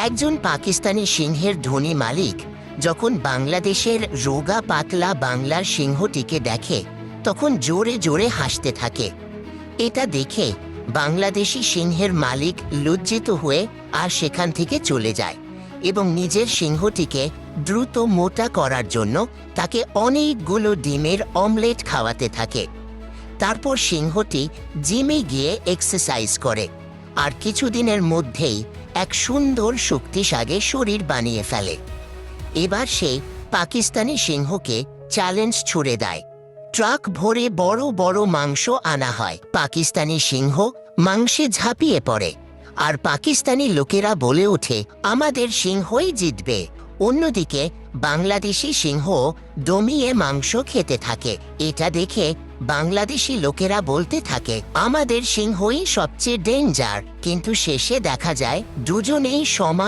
একজন পাকিস্তানি সিংহের ধনী মালিক যখন বাংলাদেশের রোগা পাতলা বাংলার সিংহটিকে দেখে তখন জোরে জোরে হাসতে থাকে। এটা দেখে বাংলাদেশি সিংহের মালিক লজ্জিত হয়ে আর সেখান থেকে চলে যায় এবং নিজের সিংহটিকে দ্রুত মোটা করার জন্য তাকে অনেকগুলো ডিমের অমলেট খাওয়াতে থাকে। তারপর সিংহটি জিমে গিয়ে এক্সারসাইজ করে আর কিছুদিনের মধ্যেই এক সুন্দর শক্তিশালী শরীর বানিয়ে ফেলে। এবার সে পাকিস্তানি সিংহকে চ্যালেঞ্জ ছুড়ে দেয়। ট্রাক ভরে বড় বড় মাংস আনা হয়। পাকিস্তানি সিংহ মাংসে ঝাঁপিয়ে পড়ে আর পাকিস্তানি লোকেরা বলে ওঠে, আমাদের সিংহই জিতবে। অন্যদিকে বাংলাদেশি সিংহ দমিয়ে মাংস খেতে থাকে। এটা দেখে বাংলাদেশি লোকেরা বলতে থাকে, আমাদের সিংহই সবচেয়ে ডেঞ্জার। কিন্তু শেষে দেখা যায় দুজনেই সমান।